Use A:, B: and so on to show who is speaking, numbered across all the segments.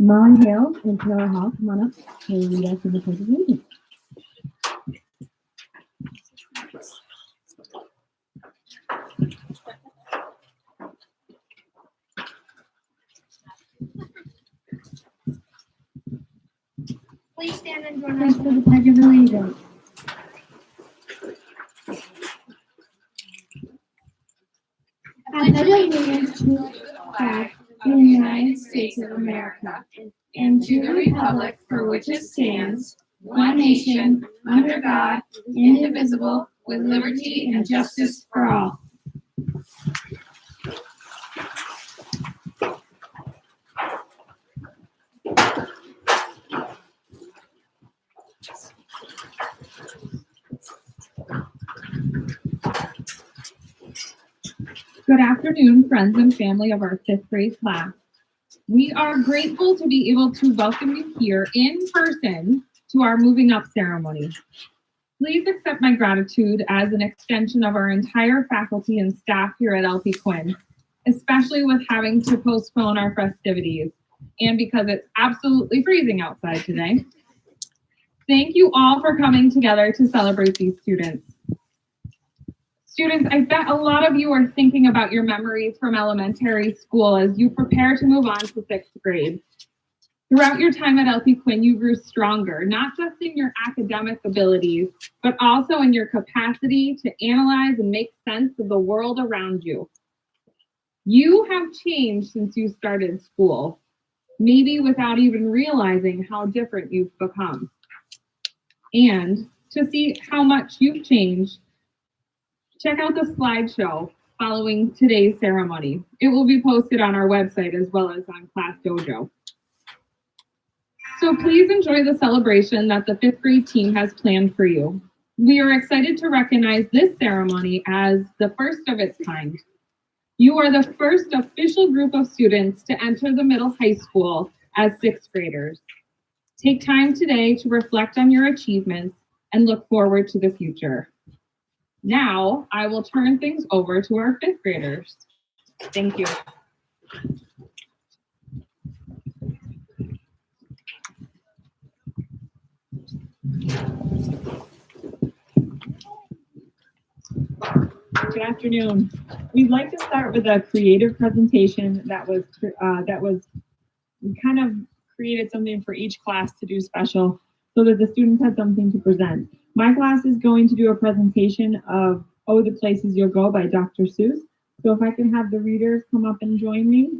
A: Mon Hale and Taylor Hall, come on up and lead us in the Pledge of Allegiance.
B: Please stand and join us for the Pledge of Allegiance. I pledge allegiance to the flag of the United States of America and to the republic for which it stands, one nation, under God, indivisible, with liberty and justice for all.
C: Good afternoon, friends and family of our 5th grade class. We are grateful to be able to welcome you here in person to our moving up ceremony. Please accept my gratitude as an extension of our entire faculty and staff here at LP Quinn, especially with having to postpone our festivities and because it's absolutely freezing outside today. Thank you all for coming together to celebrate these students. Students, I bet a lot of you are thinking about your memories from elementary school as you prepare to move on to 6th grade. Throughout your time at LP Quinn, you grew stronger, not just in your academic abilities, but also in your capacity to analyze and make sense of the world around you. You have changed since you started school, maybe without even realizing how different you've become. And to see how much you've changed, check out the slideshow following today's ceremony. It will be posted on our website as well as on Class Dojo. So please enjoy the celebration that the 5th grade team has planned for you. We are excited to recognize this ceremony as the first of its kind. You are the first official group of students to enter the middle high school as 6th graders. Take time today to reflect on your achievements and look forward to the future. Now, I will turn things over to our 5th graders. Thank you.
D: Good afternoon. We'd like to start with a creative presentation that was we kind of created something for each class to do special so that the students had something to present. My class is going to do a presentation of Oh, the Places You'll Go by Dr. Seuss. So if I can have the readers come up and join me.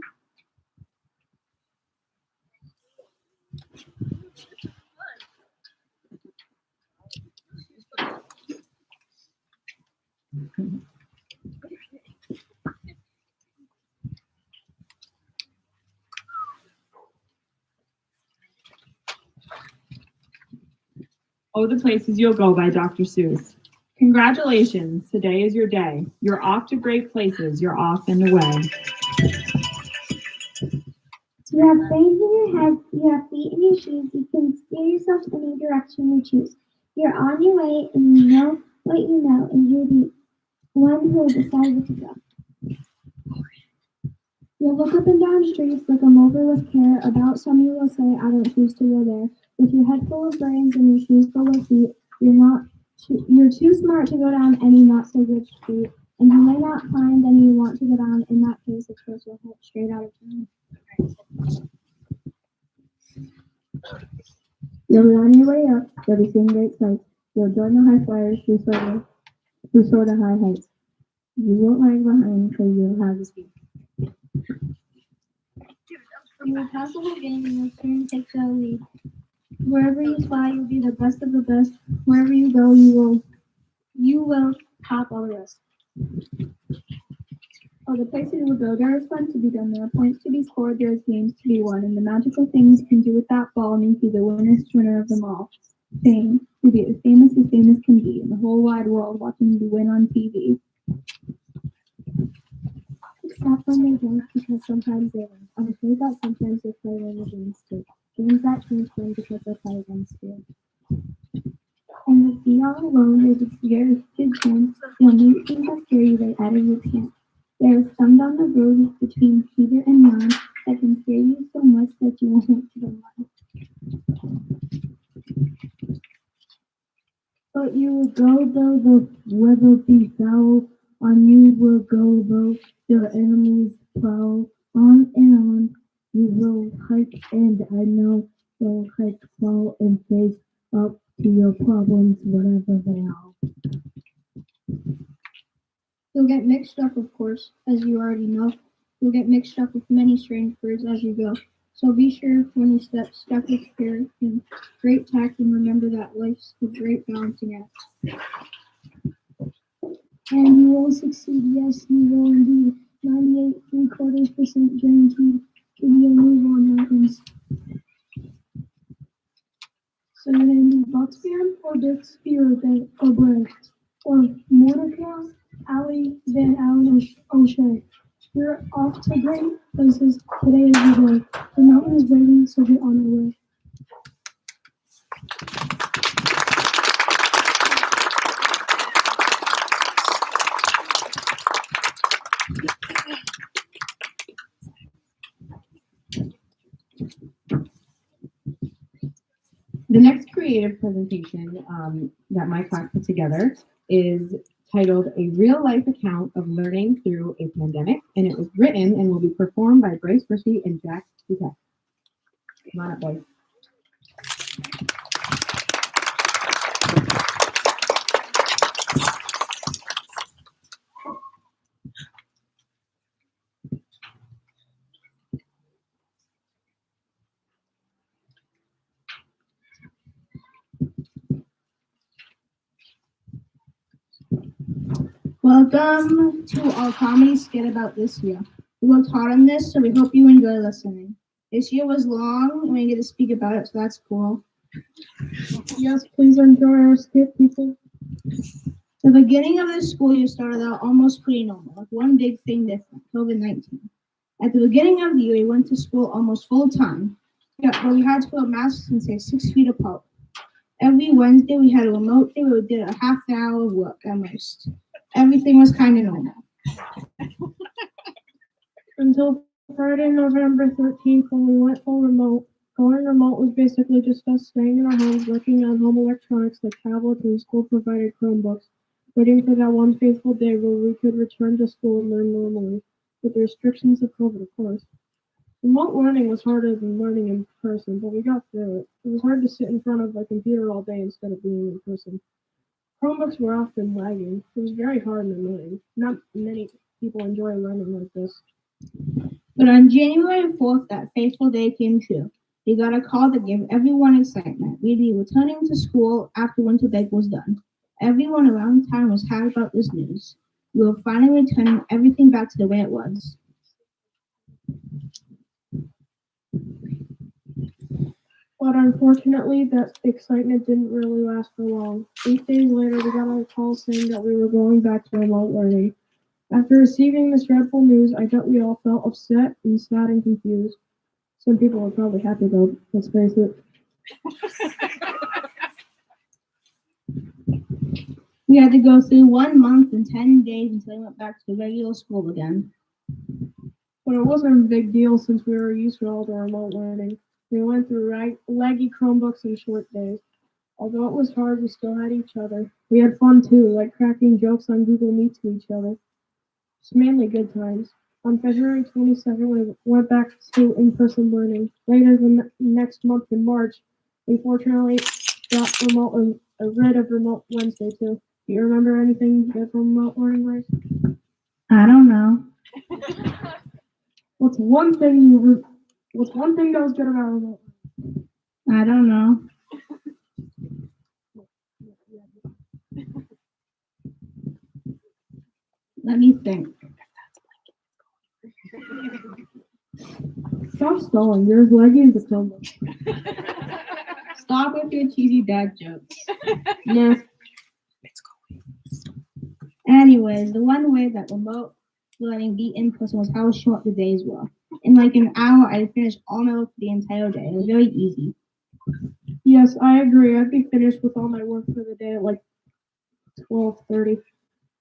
D: Oh, the Places You'll Go by Dr. Seuss. Congratulations, today is your day. You're off to great places, you're off and away.
B: You have brains in your head, you have feet in your shoes, you can steer yourself any direction you choose. You're on your way and you know what you know, and you're the one who will decide where to go. You'll look up and down streets, look them over with care. About some you will say, I don't choose to go there. With your head full of brains and your shoes full of feet, you're too smart to go down any not so good street, and you may not find any you want to go down. In that case, of course, you'll head straight out of town. You'll be on your way up. You'll be seeing great sights. You'll join the high flyers who soar to high heights. You won't lag behind because you'll have the speed. You will pass the whole game and you'll soon take the lead. Wherever you fly, you'll be the best of the best. Wherever you go, you will top all the rest. Oh, the places you will go, there is fun to be done. There are points to be scored, there is games to be won, and the magical things you can do with that ball make you the winnest winner of them all. Fame, to be as famous can be in the whole wide world, watching you win on TV. Except when they don't, because sometimes they win. I'm afraid that sometimes they play when the games too. Games that change win because they play against you. And with be all alone, there's a very good chance you'll meet things that scare you right out of your pants. There is some down the road between Peter and Jan that can scare you so much that you won't want to you will go, though the weather be foul. On you will go, though your enemies prowl. On and on you will hike, and I know you'll hike, fall, and face up to your problems, whatever they are.
E: You'll get mixed up, of course, as you already know. You'll get mixed up with many strange birds as you go. So be sure when you step with care and great tact, and remember that life's a great balancing act.
B: And you will succeed, yes, you will indeed. 98.75% guaranteed. Give you a move on mountains. So your name is Buckspan or Bixby or Brett or Mordecai, Allie, Van Allen, or O'Shea. You're off to great places. Today is your day. The mountain is waiting, so get on your way.
A: The next creative presentation that my class put together is titled A Real Life Account of Learning Through a Pandemic, and it was written and will be performed by Bryce Bushy and Jack Duquette. Come on up, boys.
E: Welcome to our comedy skit about this year. We worked hard on this, so we hope you enjoy listening. This year was long, and we get to speak about it, so that's cool.
B: Yes, please enjoy our skit, people.
E: The beginning of the school year started out almost pretty normal, with one big thing different, COVID-19. At the beginning of the year, we went to school almost full time, but we had to wear masks and stay 6 feet apart. Every Wednesday, we had a remote day where we did a half an hour of work at most. Everything was kind of normal.
B: Until Friday, November 13th, when we went full remote. Going remote was basically just us staying in our homes, working on home electronics like tablets and school-provided Chromebooks, waiting for that one fateful day where we could return to school and learn normally, with the restrictions of COVID, of course. Remote learning was harder than learning in person, but we got through it. It was hard to sit in front of a computer all day instead of being in person. Chromebooks were often lagging. It was very hard and annoying. Not many people enjoy learning like this.
E: But on January 4th, that fateful day came true. We got a call that gave everyone excitement. We'd be returning to school after winter break was done. Everyone around town was happy about this news. We were finally returning everything back to the way it was.
B: But unfortunately, that excitement didn't really last for long. 8 days later, we got a call saying that we were going back to remote learning. After receiving this dreadful news, I bet we all felt upset and sad and confused. Some people were probably happy though, let's face it.
E: We had to go through 1 month and 10 days until we went back to the regular school again.
B: But it wasn't a big deal since we were used to all the remote learning. We went through laggy Chromebooks in short days. Although it was hard, we still had each other. We had fun too, like cracking jokes on Google Meet to each other. It's mainly good times. On February 22nd, we went back to in-person learning. Later the next month in March, we fortunately got rid of Remote Wednesday too. Do you remember anything good from remote learning, Grace?
E: I don't know.
B: What's one thing that was good about remote learning?
E: I don't know. Let me think.
B: Stop stalling. You're as laggy as a Chromebook.
E: Stop with your cheesy dad jokes.
B: Nah.
E: Anyways, the one way that remote learning beat in person was how short the days were. In like an hour, I finished all my work for the entire day. It was very easy.
B: Yes, I agree. I'd be finished with all my work for the day at like 12:30.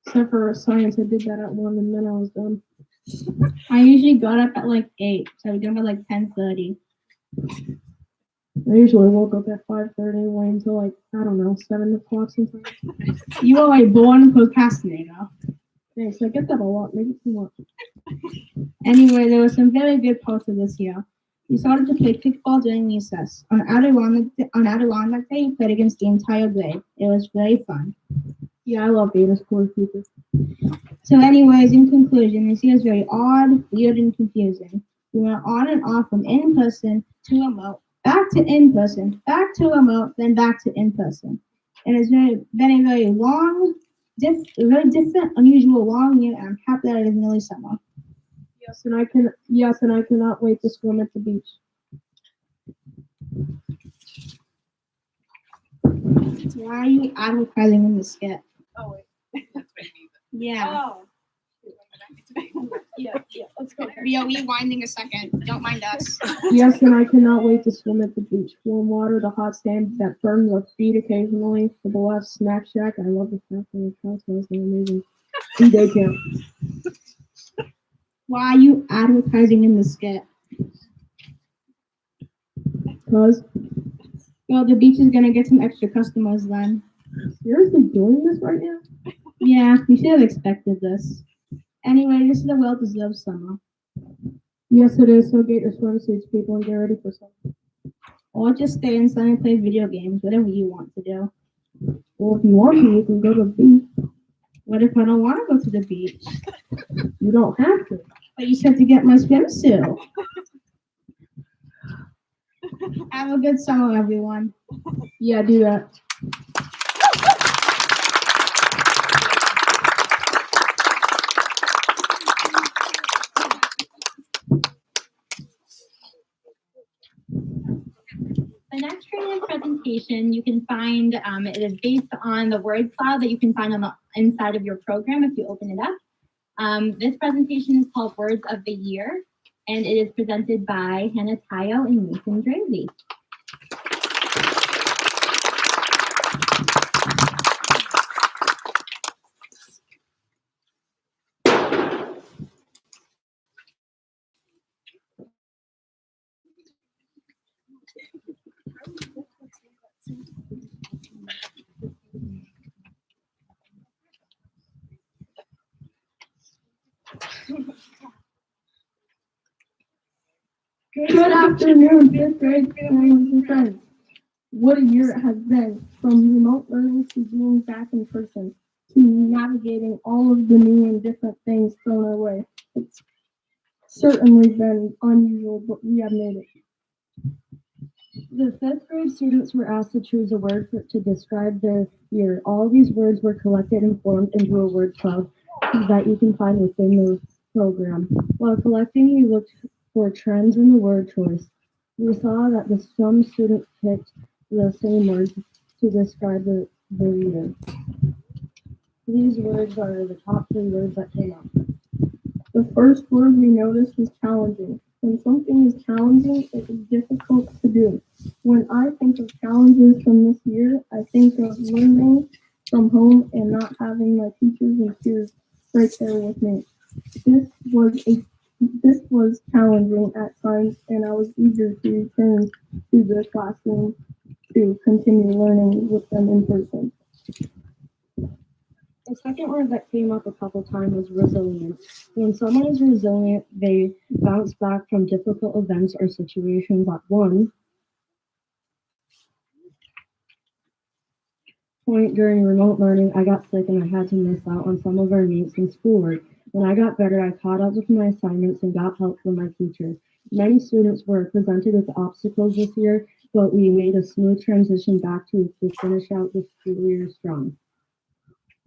B: Except for science, I did that at 1 and then I was done.
E: I usually got up at like 8, so I was done by like 10:30.
A: I usually woke up at 5:30 and wait until like, I don't know, 7 o'clock sometimes.
E: You are a born procrastinator.
A: Thanks, I get that a lot, maybe too much.
E: Anyway, there were some very good posters this year. We started to play kickball during recess. On Adirondack Day, we played against the entire grade. It was very fun.
A: Yeah, I love being a school teacher.
E: So anyways, in conclusion, this year is very odd, weird, and confusing. We went on and off from in-person to remote, back to in-person, back to remote, then back to in-person. And it's been a very long, very different, unusual long year, and I'm happy that it is nearly summer.
A: Yes, and I cannot wait to swim at the beach.
E: Why are you advertising in the skit?
C: Oh, wait. That's what you
E: Yeah.
C: Oh. Yeah, let's go.
E: We are rewinding a second. Don't mind us.
A: Yes, and I cannot wait to swim at the beach. Warm water, the hot sand that burns our feet occasionally. For the last snack shack, I love the snack in the house. They're amazing. And day camp.
E: Why are you advertising in the skit?
A: Cause
E: Well, the beach is gonna get some extra customers then.
A: seriously doing this right now?
E: Yeah, we should have expected this. Anyway, this is a well-deserved summer.
A: Yes, it is. So get your swimsuits, people, and get ready for summer.
E: Or just stay inside and play video games, whatever you want to do.
A: Well, if you want to, you can go to the beach.
E: What if I don't want to go to the beach?
A: You don't have to.
E: But you said to get my swimsuit. Have a good summer, everyone.
A: Yeah, do that.
F: The next training presentation you can find, it is based on the word cloud that you can find on the inside of your program if you open it up. This presentation is called Words of the Year, and it is presented by Hannah Tayo and Nathan Drazy.
A: Good afternoon, fifth grade families and friends. What a year it has been, from remote learning to being back in person, to navigating all of the new and different things thrown our way. It's certainly been unusual, but we have made it. The fifth grade students were asked to choose a word to describe their year. All these words were collected and formed into a word cloud that you can find within the program. While collecting, we looked for trends in the word choice. We saw that some students picked the same words to describe the year. These words are the top 3 words that came up. The first word we noticed was challenging. When something is challenging, it is difficult to do. When I think of challenges from this year, I think of learning from home and not having my teachers and peers right there with me. This was challenging at times, and I was eager to return to the classroom to continue learning with them in person. The second word that came up a couple times was resilient. When someone is resilient, they bounce back from difficult events or situations. At one point during remote learning, I got sick and I had to miss out on some of our meets and schoolwork. When I got better, I caught up with my assignments and got help from my teachers. Many students were presented with obstacles this year, but we made a smooth transition back to finish out the school year strong.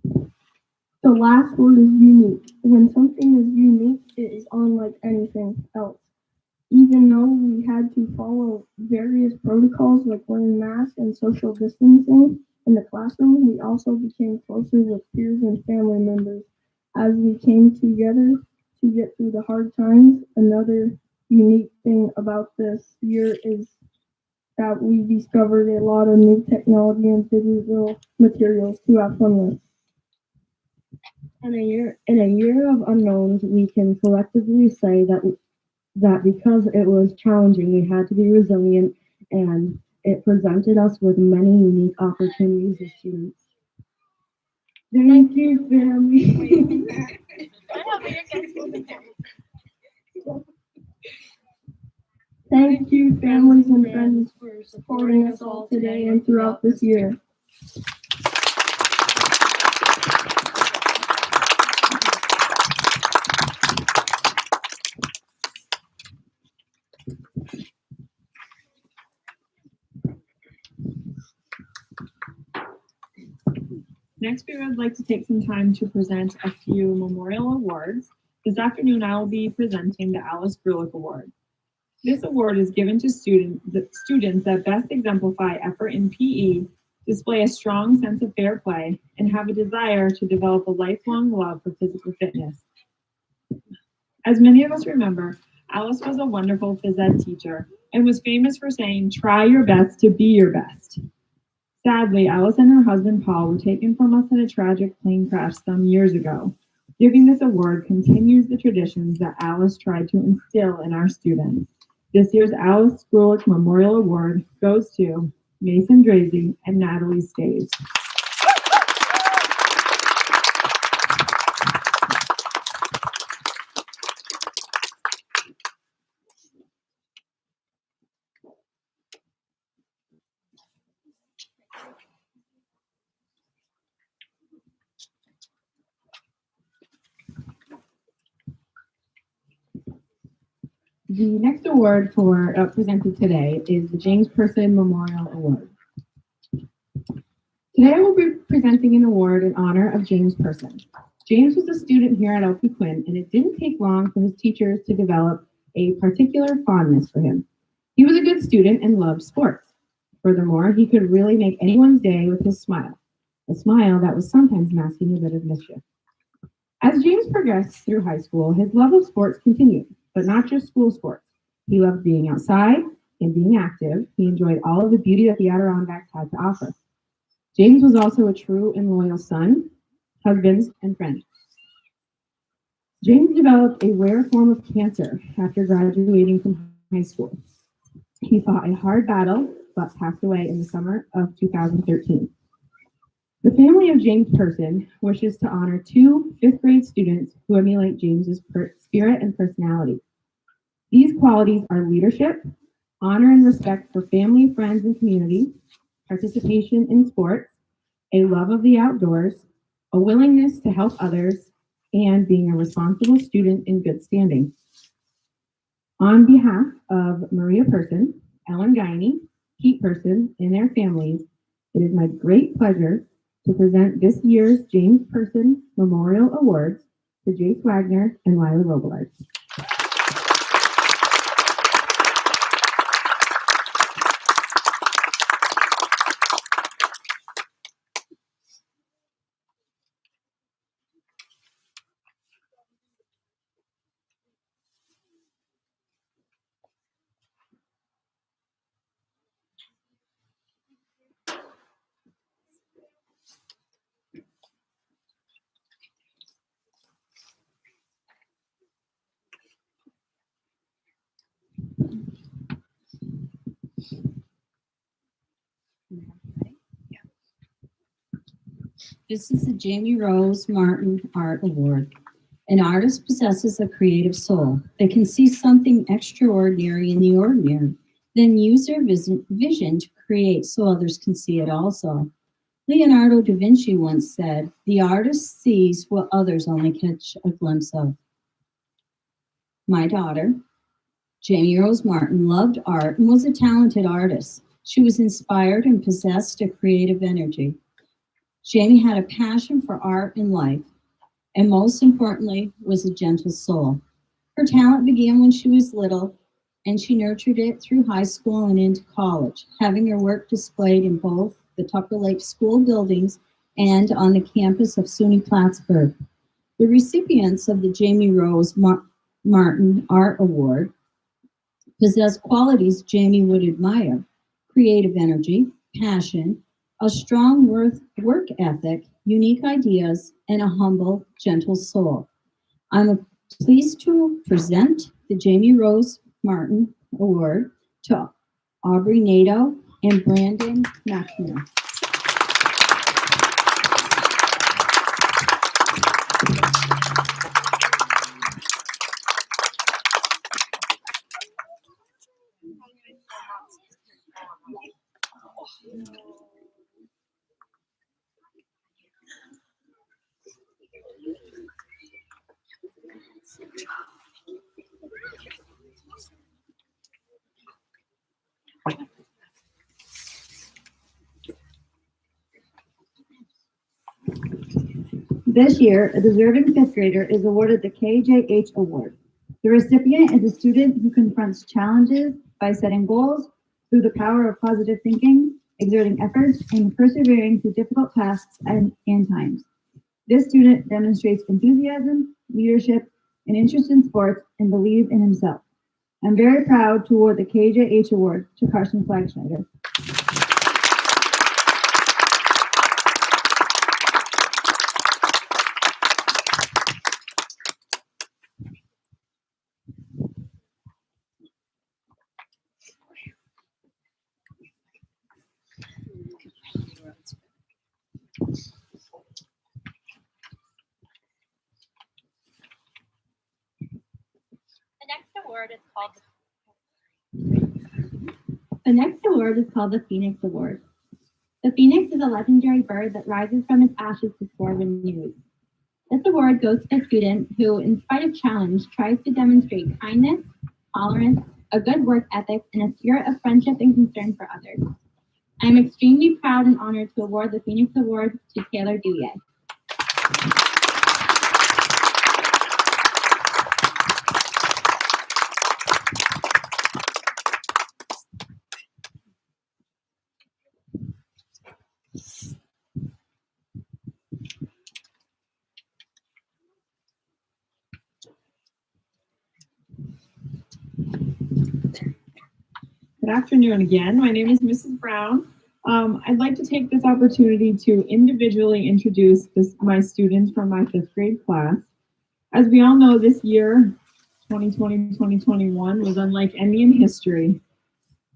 A: The last word is unique. When something is unique, it is unlike anything else. Even though we had to follow various protocols like wearing masks and social distancing in the classroom, we also became closer with peers and family members as we came together to get through the hard times. Another unique thing about this year is that we discovered a lot of new technology and digital materials to have fun with. In a year of unknowns, we can collectively say that because it was challenging, we had to be resilient and
B: It presented us with many unique opportunities as students. Thank you, family. Thank you, families and friends, for supporting us all today and throughout this year.
D: Next, we would like to take some time to present a few memorial awards. This afternoon, I will be presenting the Alice Grulik Award. This award is given to students that best exemplify effort in PE, display a strong sense of fair play, and have a desire to develop a lifelong love for physical fitness. As many of us remember, Alice was a wonderful phys ed teacher and was famous for saying, "Try your best to be your best." Sadly, Alice and her husband Paul were taken from us in a tragic plane crash some years ago. Giving this award continues the traditions that Alice tried to instill in our students. This year's Alice Grulik Memorial Award goes to Mason Drazy and Natalie Staves. The next award presented today is the James Person Memorial Award. Today I will be presenting an award in honor of James Person. James was a student here at LP Quinn, and it didn't take long for his teachers to develop a particular fondness for him. He was a good student and loved sports. Furthermore, he could really make anyone's day with his smile, a smile that was sometimes masking a bit of mischief. As James progressed through high school, his love of sports continued, but not just school sports. He loved being outside and being active. He enjoyed all of the beauty that the Adirondacks had to offer. James was also a true and loyal son, husband, and friend. James developed a rare form of cancer after graduating from high school. He fought a hard battle, but passed away in the summer of 2013. The family of James Person wishes to honor two fifth-grade students who emulate James's spirit and personality. These qualities are leadership, honor and respect for family, friends, and community, participation in sports, a love of the outdoors, a willingness to help others, and being a responsible student in good standing. On behalf of Maria Person, Ellen Guiney, Pete Person, and their families, it is my great pleasure to present this year's James Person Memorial Awards to Jace Wagner and Lila Robillard.
G: This is the Jamie Rose Martin Art Award. An artist possesses a creative soul. They can see something extraordinary in the ordinary, then use their vision to create so others can see it also. Leonardo da Vinci once said, "The artist sees what others only catch a glimpse of." My daughter, Jamie Rose Martin, loved art and was a talented artist. She was inspired and possessed a creative energy. Jamie had a passion for art and life, and most importantly, was a gentle soul. Her talent began when she was little, and she nurtured it through high school and into college, having her work displayed in both the Tupper Lake School buildings and on the campus of SUNY Plattsburgh. The recipients of the Jamie Rose Martin Art Award possess qualities Jamie would admire: creative energy, passion, a strong work ethic, unique ideas, and a humble, gentle soul. I'm pleased to present the Jamie Rose Martin Award to Aubrey Nato and Brandon McNamara.
H: This year, a deserving fifth grader is awarded the Kjh Award. The recipient is a student who confronts challenges by setting goals through the power of positive thinking, exerting efforts, and persevering through difficult tasks and times. This student demonstrates enthusiasm, leadership, and interest in sports and belief in himself. I'm very proud to award the Kjh Award to Carson Flagschneider.
F: The next award is called the Phoenix Award. The phoenix is a legendary bird that rises from its ashes to soar renewed. This award goes to the student who, in spite of challenge, tries to demonstrate kindness, tolerance, a good work ethic, and a spirit of friendship and concern for others. I am extremely proud and honored to award the Phoenix Award to Taylor Douillet.
D: Good afternoon again. My name is Mrs. Brown. I'd like to take this opportunity to individually introduce my students from my fifth grade class. As we all know, this year, 2020-2021, was unlike any in history.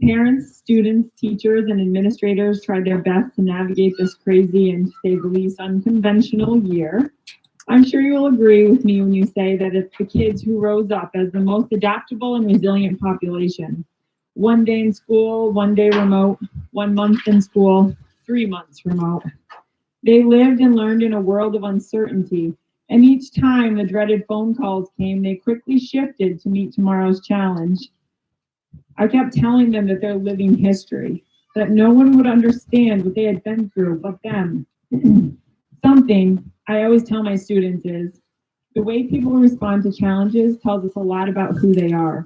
D: Parents, students, teachers, and administrators tried their best to navigate this crazy and, to say the least, unconventional year. I'm sure you will agree with me when you say that it's the kids who rose up as the most adaptable and resilient population. 1 day in school, 1 day remote, 1 month in school, 3 months remote. They lived and learned in a world of uncertainty, and each time the dreaded phone calls came, they quickly shifted to meet tomorrow's challenge. I kept telling them that they're living history, that no one would understand what they had been through but them. Something I always tell my students is, the way people respond to challenges tells us a lot about who they are.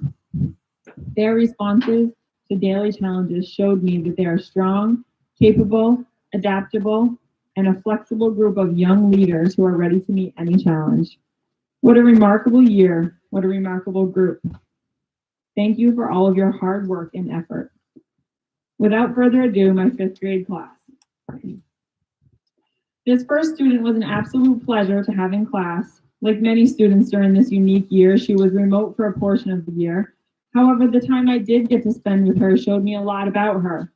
D: Their responses to daily challenges showed me that they are strong, capable, adaptable, and a flexible group of young leaders who are ready to meet any challenge. What a remarkable year. What a remarkable group. Thank you for all of your hard work and effort. Without further ado, my fifth grade class. This first student was an absolute pleasure to have in class. Like many students during this unique year, she was remote for a portion of the year. However, the time I did get to spend with her showed me a lot about her.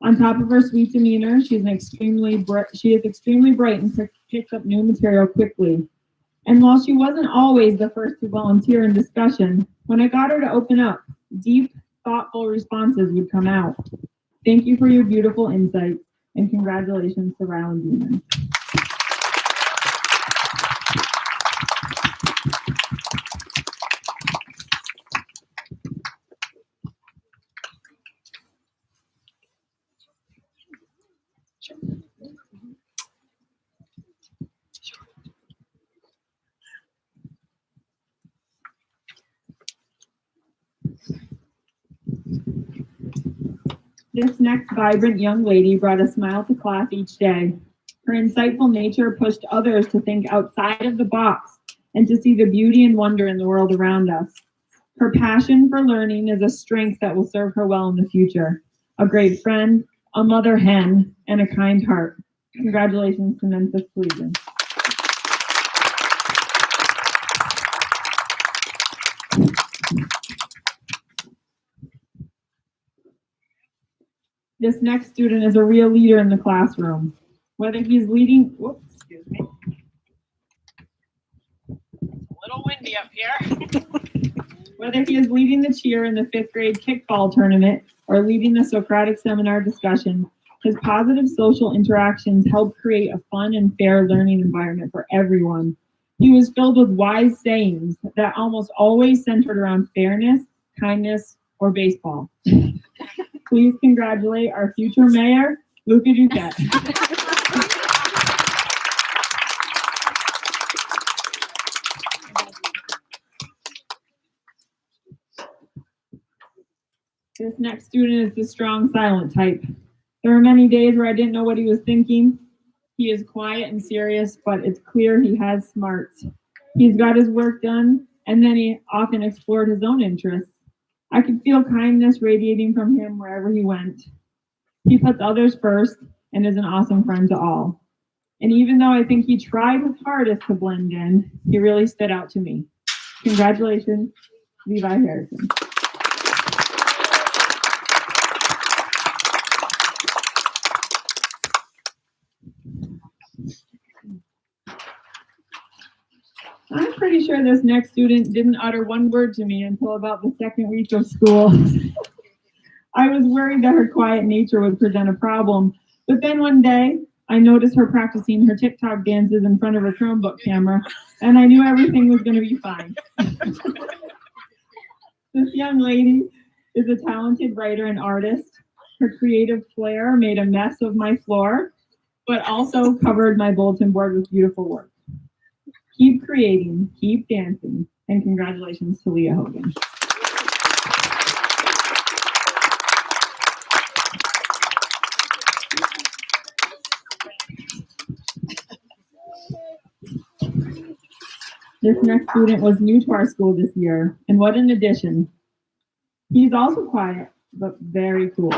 D: On top of her sweet demeanor, she is extremely bright and picks up new material quickly. And while she wasn't always the first to volunteer in discussion, when I got her to open up, deep, thoughtful responses would come out. Thank you for your beautiful insights, and congratulations to Ryland Demon. This next vibrant young lady brought a smile to class each day. Her insightful nature pushed others to think outside of the box and to see the beauty and wonder in the world around us. Her passion for learning is a strength that will serve her well in the future. A great friend, a mother hen, and a kind heart. Congratulations to Memphis Cleveland. This next student is a real leader in the classroom. Whether he's leading, whoops, excuse me. It's a little windy up here. Whether he is leading the cheer in the 5th grade kickball tournament or leading the Socratic seminar discussion, his positive social interactions help create a fun and fair learning environment for everyone. He was filled with wise sayings that almost always centered around fairness, kindness, or baseball. Please congratulate our future mayor, Luca Duquette. This next student is the strong, silent type. There were many days where I didn't know what he was thinking. He is quiet and serious, but it's clear he has smarts. He's got his work done, and then he often explored his own interests. I could feel kindness radiating from him wherever he went. He puts others first and is an awesome friend to all. And even though I think he tried his hardest to blend in, he really stood out to me. Congratulations, Levi Harrison. I'm pretty sure this next student didn't utter one word to me until about the 2nd week of school. I was worried that her quiet nature would present a problem, but then one day I noticed her practicing her TikTok dances in front of her Chromebook camera, and I knew everything was going to be fine. This young lady is a talented writer and artist. Her creative flair made a mess of my floor, but also covered my bulletin board with beautiful work. Keep creating, keep dancing, and congratulations to Leah Hogan. This next student was new to our school this year, and what an addition. He's also quiet, but very cool.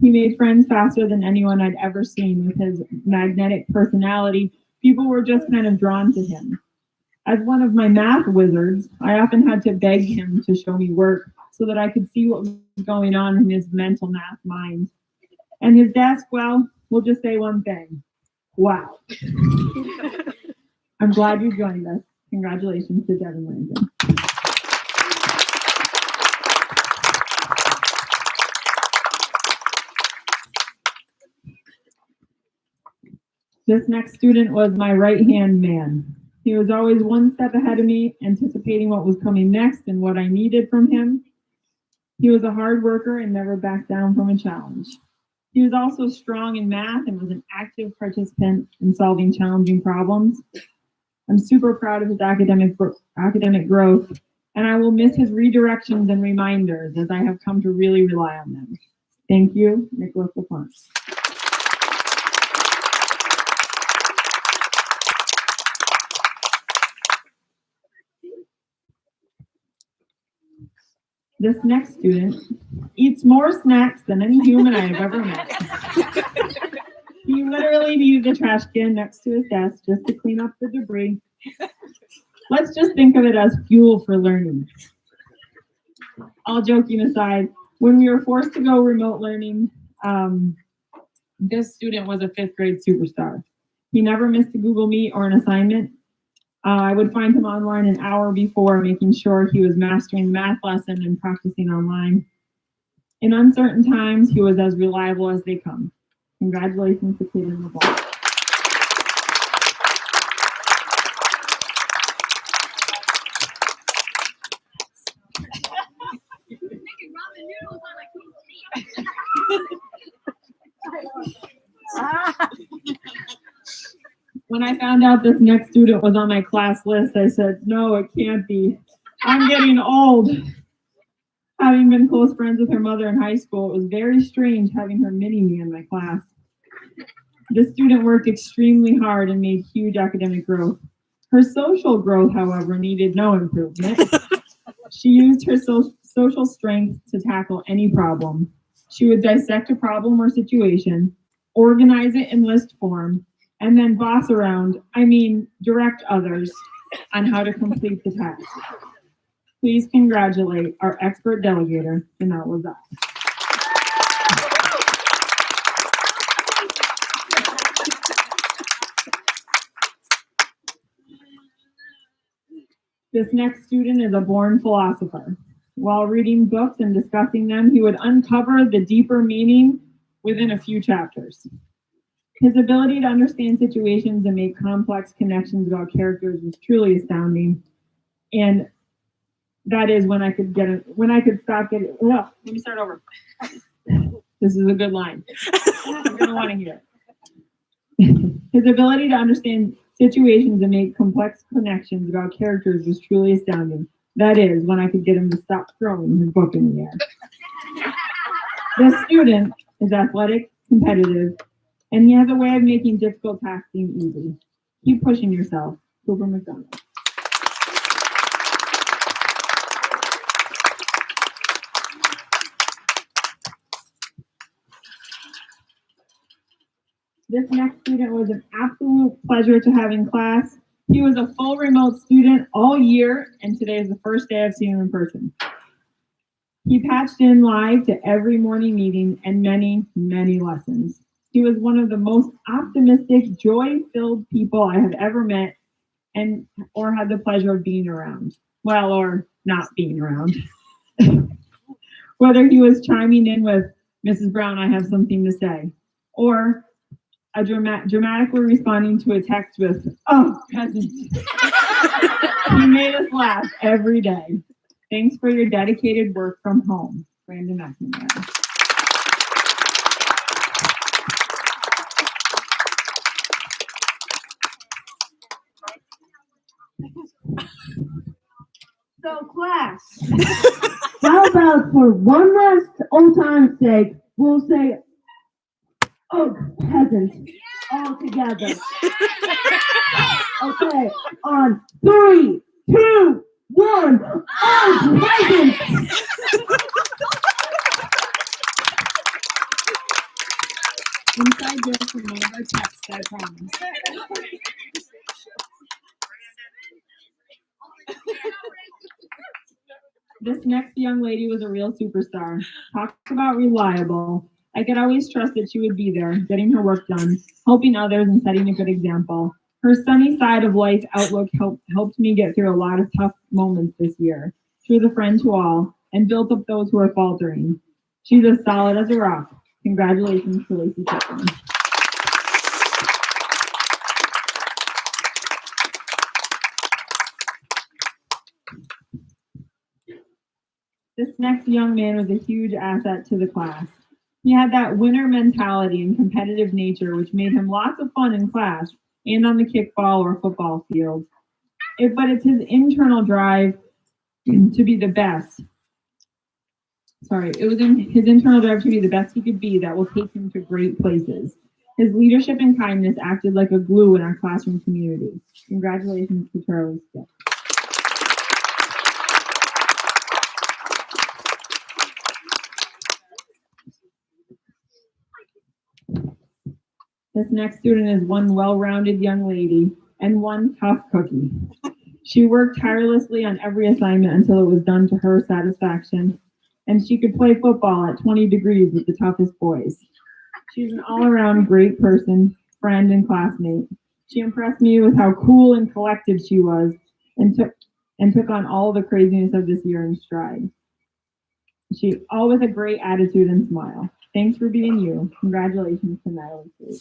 D: He made friends faster than anyone I'd ever seen. With his magnetic personality, people were just kind of drawn to him. As one of my math wizards, I often had to beg him to show me work so that I could see what was going on in his mental math mind. And his desk, well, we'll just say one thing. Wow. I'm glad you joined us. Congratulations to Devin Langdon. This next student was my right-hand man. He was always one step ahead of me, anticipating what was coming next and what I needed from him. He was a hard worker and never backed down from a challenge. He was also strong in math and was an active participant in solving challenging problems. I'm super proud of his academic growth, and I will miss his redirections and reminders as I have come to really rely on them. Thank you, Nicholas LaPlante. This next student eats more snacks than any human I have ever met. He literally needed a trash can next to his desk just to clean up the debris. Let's just think of it as fuel for learning. All joking aside, when we were forced to go remote learning, this student was a 5th grade superstar. He never missed a Google Meet or an assignment. I would find him online an hour before, making sure he was mastering the math lesson and practicing online. In uncertain times, he was as reliable as they come. Congratulations to Kaden LeBlanc. When I found out this next student was on my class list, I said, no, it can't be. I'm getting old. Having been close friends with her mother in high school, it was very strange having her mini me in my class. This student worked extremely hard and made huge academic growth. Her social growth, however, needed no improvement. She used her social strength to tackle any problem. She would dissect a problem or situation, organize it in list form, and then boss around, direct others on how to complete the task. Please congratulate our expert delegator, Janelle Lazat. This next student is a born philosopher. While reading books and discussing them, he would uncover the deeper meaning within a few chapters. His ability to understand situations and make complex connections about characters was truly astounding. And that is when I could stop getting, let me start over. This is a good line. You're gonna want to hear it. His ability to understand situations and make complex connections about characters was truly astounding. That is when I could get him to stop throwing his book in the air. This student is athletic, competitive, and he has a way of making difficult tasks seem easy. Keep pushing yourself. Cooper McDonald. This next student was an absolute pleasure to have in class. He was a full remote student all year, and today is the first day I've seen him in person. He patched in live to every morning meeting and many, many lessons. He was one of the most optimistic, joy-filled people I have ever met or had the pleasure of being around. Well, or not being around. Whether he was chiming in with, "Mrs. Brown, I have something to say," or dramatically responding to a text with, "Oh, peasants." He made us laugh every day. Thanks for your dedicated work from home, Brandon McNamara.
H: So class, how about for one last old time's sake, we'll say, "Oh, peasants," all together. Okay, on 3, 2, 1, "Oh, peasants!"
C: Inside joke from one of our texts, I promise.
D: This next young lady was a real superstar. Talk about reliable. I could always trust that she would be there, getting her work done, helping others, and setting a good example. Her sunny side of life outlook helped me get through a lot of tough moments this year. She was a friend to all and built up those who are faltering. She's as solid as a rock. Congratulations to Lacey Pittman. This next young man was a huge asset to the class. He had that winner mentality and competitive nature, which made him lots of fun in class and on the kickball or football field. But it's his internal drive to be the best. It was his internal drive to be the best he could be that will take him to great places. His leadership and kindness acted like a glue in our classroom community. Congratulations to Charlie Stick. This next student is one well-rounded young lady and one tough cookie. She worked tirelessly on every assignment until it was done to her satisfaction, and she could play football at 20 degrees with the toughest boys. She's an all-around great person, friend, and classmate. She impressed me with how cool and collected she was and took on all the craziness of this year in stride. She all with a great attitude and smile. Thanks for being you. Congratulations to Natalie Cruz.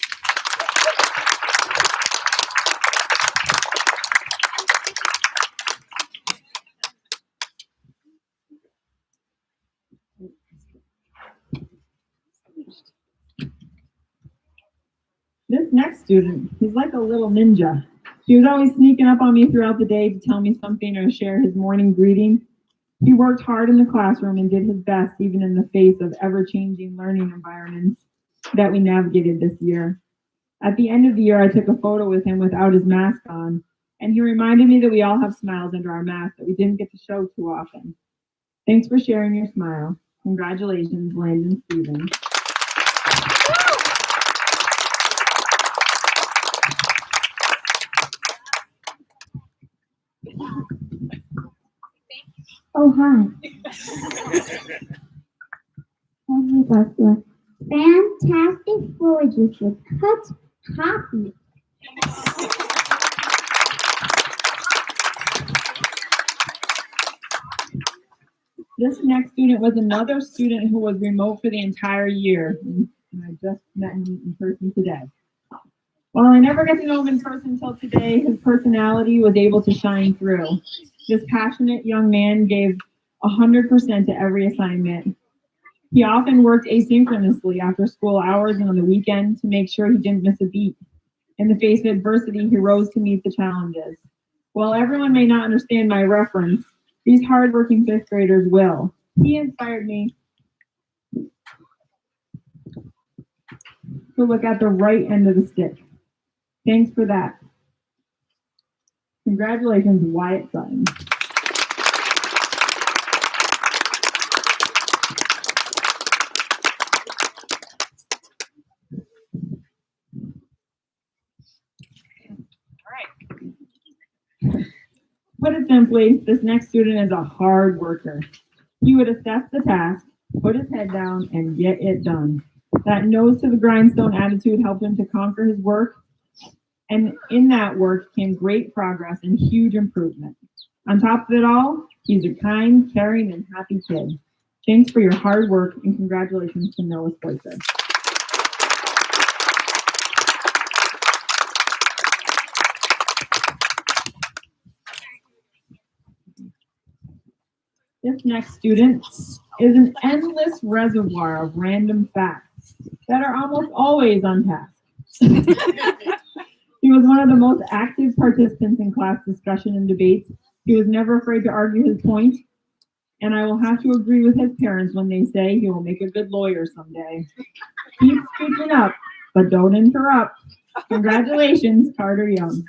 D: This next student, he's like a little ninja. He was always sneaking up on me throughout the day to tell me something or share his morning greeting. He worked hard in the classroom and did his best even in the face of ever-changing learning environments that we navigated this year. At the end of the year, I took a photo with him without his mask on, and he reminded me that we all have smiles under our masks that we didn't get to show too often. Thanks for sharing your smile. Congratulations, Landon Stevens.
B: Oh, hi. Fantastic voyages with cut copy.
D: This next student was another student who was remote for the entire year. And I just met him in person today. While I never got to know him in person until today, his personality was able to shine through. This passionate young man gave 100% to every assignment. He often worked asynchronously after school hours and on the weekend to make sure he didn't miss a beat. In the face of adversity, he rose to meet the challenges. While everyone may not understand my reference, these hardworking fifth graders will. He inspired me to look at the right end of the stick. Thanks for that. Congratulations, Wyatt Sutton. Put it simply, this next student is a hard worker. He would assess the task, put his head down, and get it done. That nose to the grindstone attitude helped him to conquer his work, and in that work came great progress and huge improvement. On top of it all, he's a kind, caring, and happy kid. Thanks for your hard work, and congratulations to Noah Spicer. This next student is an endless reservoir of random facts that are almost always on task. He was one of the most active participants in class discussion and debates. He was never afraid to argue his point, and I will have to agree with his parents when they say he will make a good lawyer someday. Keep speaking up, but don't interrupt. Congratulations, Carter Young.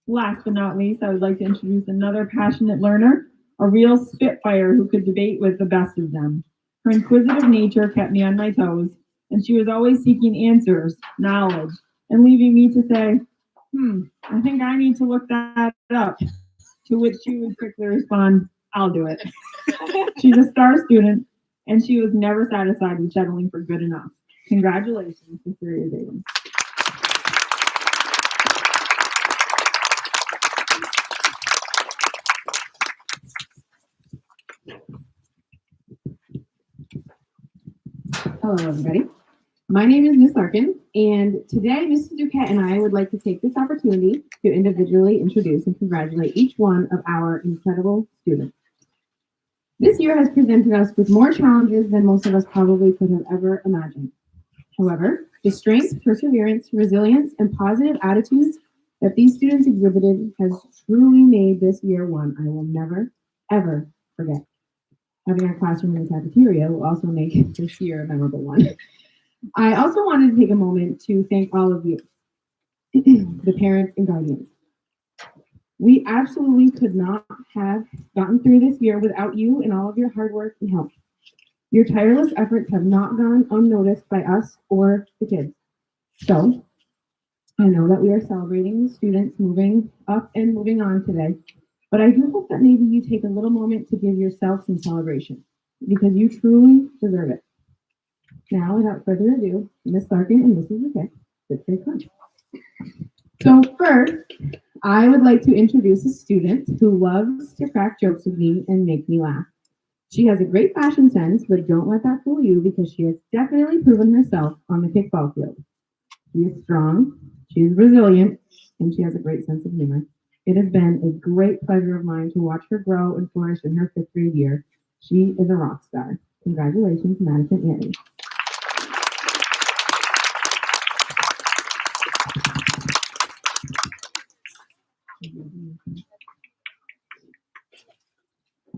D: Last but not least, I would like to introduce another passionate learner, a real spitfire who could debate with the best of them. Her inquisitive nature kept me on my toes, and she was always seeking answers, knowledge, and leaving me to say, I think I need to look that up. To which she would quickly respond, I'll do it. She's a star student, and she was never satisfied with settling for good enough. Congratulations, Cecilia Davis.
A: Hello, everybody. My name is Ms. Larkin, and today Mrs. Duquette and I would like to take this opportunity to individually introduce and congratulate each one of our incredible students. This year has presented us with more challenges than most of us probably could have ever imagined. However, the strength, perseverance, resilience, and positive attitudes that these students exhibited has truly made this year one I will never, ever forget. Having our classroom in the cafeteria will also make this year a memorable one. I also wanted to take a moment to thank all of you, the parents and guardians. We absolutely could not have gotten through this year without you and all of your hard work and help. Your tireless efforts have not gone unnoticed by us or the kids. So, I know that we are celebrating the students moving up and moving on today, but I do hope that maybe you take a little moment to give yourself some celebration, because you truly deserve it. Now, without further ado, Ms. Larkin and Mrs. McKay, fifth grade fun. So first, I would like to introduce a student who loves to crack jokes with me and make me laugh. She has a great fashion sense, but don't let that fool you, because she has definitely proven herself on the kickball field. She is strong, she is resilient, and she has a great sense of humor. It has been a great pleasure of mine to watch her grow and flourish in her fifth grade year. She is a rock star. Congratulations, Madison Annie.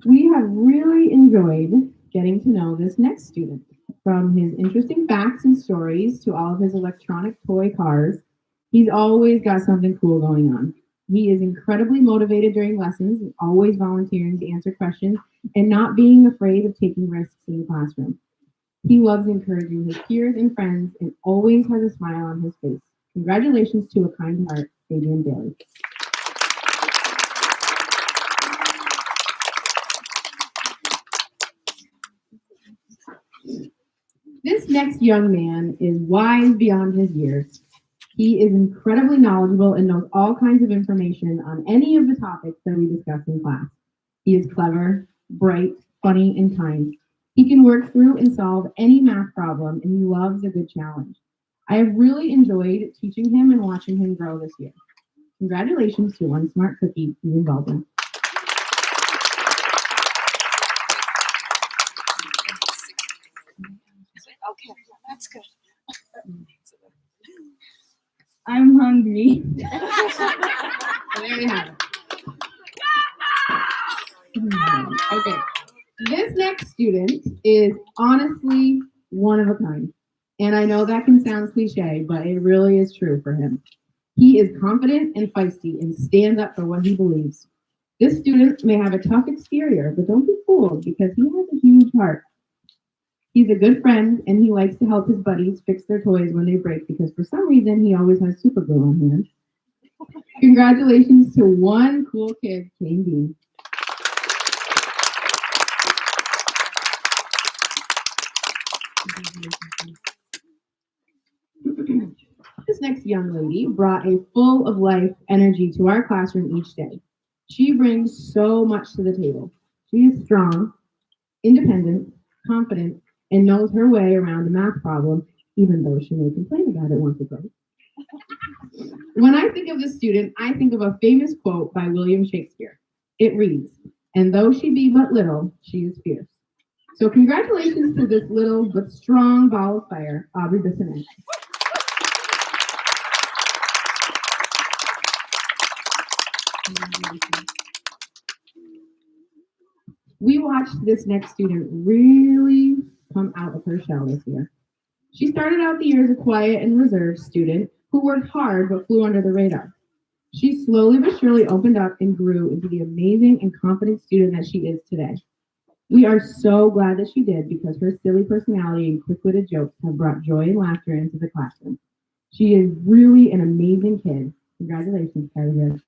A: We have really enjoyed getting to know this next student. From his interesting facts and stories to all of his electronic toy cars, he's always got something cool going on. He is incredibly motivated during lessons, always volunteering to answer questions and not being afraid of taking risks in the classroom. He loves encouraging his peers and friends and always has a smile on his face. Congratulations to a kind heart, Fabian Bailey. This next young man is wise beyond his years. He is incredibly knowledgeable and knows all kinds of information on any of the topics that we discuss in class. He is clever, bright, funny, and kind. He can work through and solve any math problem, and he loves a good challenge. I have really enjoyed teaching him and watching him grow this year. Congratulations to one smart cookie, Ian Baldwin.
B: Okay, that's good. I'm hungry.
A: There you have it. Okay. This next student is honestly one of a kind. And I know that can sound cliche, but it really is true for him. He is confident and feisty and stands up for what he believes. This student may have a tough exterior, but don't be fooled because he has a huge heart. He's a good friend and he likes to help his buddies fix their toys when they break because for some reason he always has super glue on hand. Congratulations to one cool kid, Kane Dean. This next young lady brought a full of life energy to our classroom each day. She brings so much to the table. She is strong, independent, confident, and knows her way around a math problem, even though she may complain about it once or twice. When I think of this student, I think of a famous quote by William Shakespeare. It reads, "And though she be but little, she is fierce." So congratulations to this little but strong ball of fire, Aubrey Bissonnette. We watched this next student really come out of her shell this year. She started out the year as a quiet and reserved student who worked hard but flew under the radar. She slowly but surely opened up and grew into the amazing and confident student that she is today. We are so glad that she did because her silly personality and quick-witted jokes have brought joy and laughter into the classroom. She is really an amazing kid. Congratulations, Kylie.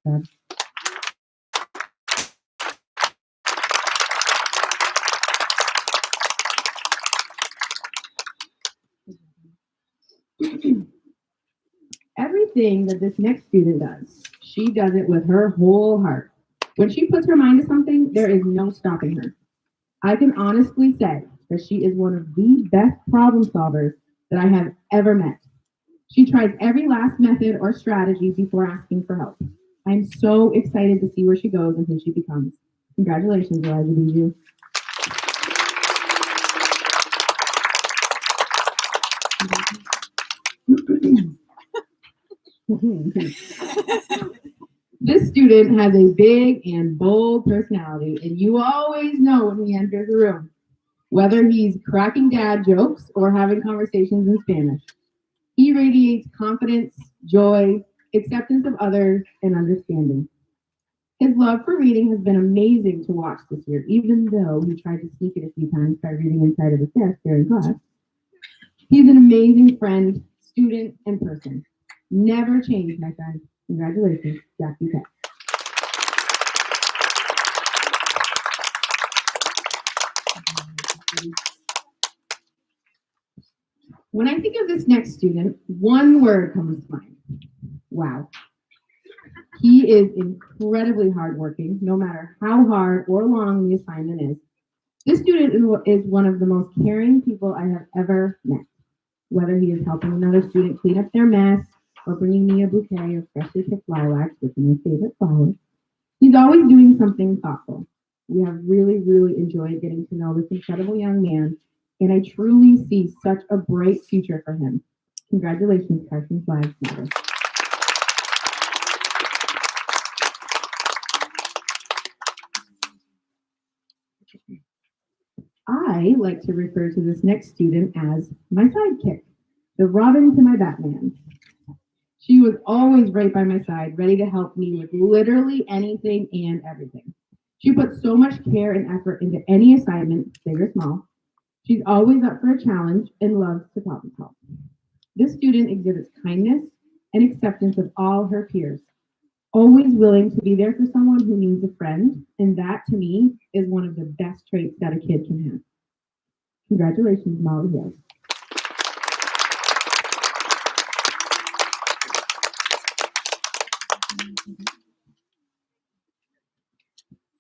A: Everything that this next student does, she does it with her whole heart. When she puts her mind to something, there is no stopping her. I can honestly say that she is one of the best problem solvers that I have ever met. She tries every last method or strategy before asking for help. I'm so excited to see where she goes and who she becomes. Congratulations, Elijah Bijou. This student has a big and bold personality, and you always know when he enters the room, whether he's cracking dad jokes or having conversations in Spanish. He radiates confidence, joy, acceptance of others, and understanding. His love for reading has been amazing to watch this year, even though he tried to sneak it a few times by reading inside of his desk during class. He's an amazing friend, student, and person. Never change, my friend. Congratulations, Jackie Peck. When I think of this next student, one word comes to mind. Wow. He is incredibly hardworking, no matter how hard or long the assignment is. This student is one of the most caring people I have ever met. Whether he is helping another student clean up their mess or bringing me a bouquet of freshly picked lilacs, which are my favorite flowers, he's always doing something thoughtful. We have really, really enjoyed getting to know this incredible young man, and I truly see such a bright future for him. Congratulations, Carson Flags. I like to refer to this next student as my sidekick, the Robin to my Batman. She was always right by my side, ready to help me with literally anything and everything. She puts so much care and effort into any assignment, big or small. She's always up for a challenge and loves to problem solve. This student exhibits kindness and acceptance of all her peers, always willing to be there for someone who needs a friend, and that to me is one of the best traits that a kid can have. Congratulations, Molly Hill.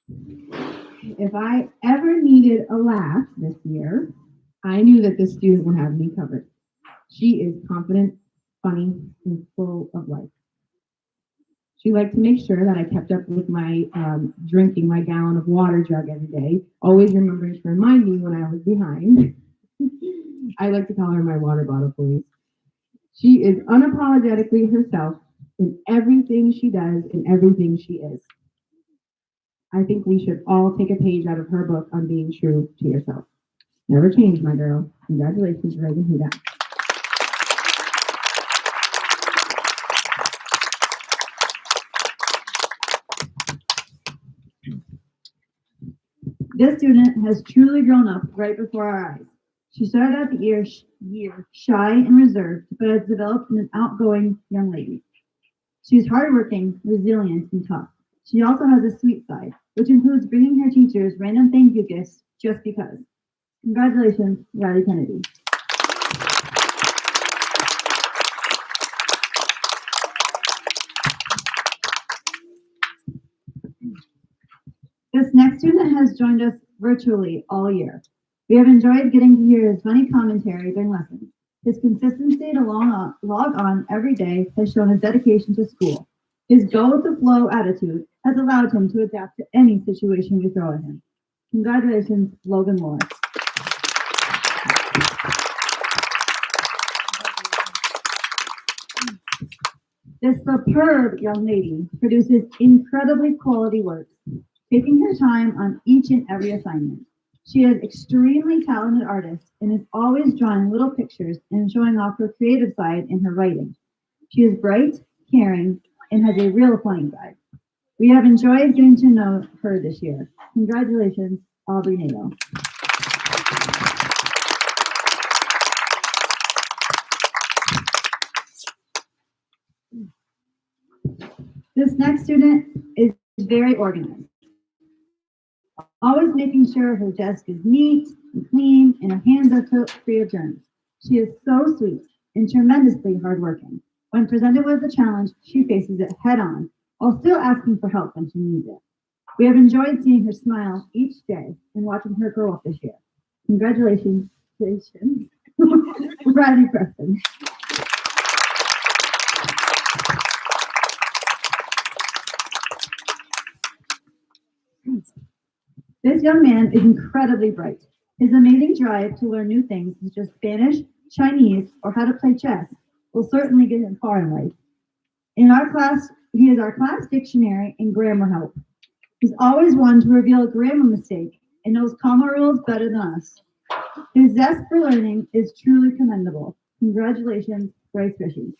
A: If I ever needed a laugh this year, I knew that this student would have me covered. She is confident, funny, and full of life. She liked to make sure that I kept up with my drinking my gallon of water jug every day, always remembering to remind me when I was behind. I like to call her my water bottle police. She is unapologetically herself in everything she does and everything she is. I think we should all take a page out of her book on being true to yourself. Never change, my girl. Congratulations, Reagan Huda.
H: This student has truly grown up right before our eyes. She started out the year shy and reserved, but has developed into an outgoing young lady. She's hardworking, resilient, and tough. She also has a sweet side, which includes bringing her teachers random thank you gifts just because. Congratulations, Riley Kennedy. This next student has joined us virtually all year. We have enjoyed getting to hear his funny commentary during lessons. His consistency to log on every day has shown his dedication to school. His go with the flow attitude has allowed him to adapt to any situation we throw at him. Congratulations, Logan Moore. This superb young lady produces incredibly quality work, taking her time on each and every assignment. She is extremely talented artist and is always drawing little pictures and showing off her creative side in her writing. She is bright, caring, and has a real funny side. We have enjoyed getting to know her this year. Congratulations, Aubrey Nato. This next student is very organized, always making sure her desk is neat and clean and her hands are free of germs. She is so sweet and tremendously hardworking. When presented with a challenge, she faces it head on, while still asking for help when she needs it. We have enjoyed seeing her smile each day and watching her grow up this year. Congratulations, Bradley Preston. This young man is incredibly bright. His amazing drive to learn new things, such as Spanish, Chinese, or how to play chess, will certainly get him far in life. In our class, he is our class dictionary and grammar help. He's always one to reveal a grammar mistake and knows comma rules better than us. His zest for learning is truly commendable. Congratulations, Bryce Fishy.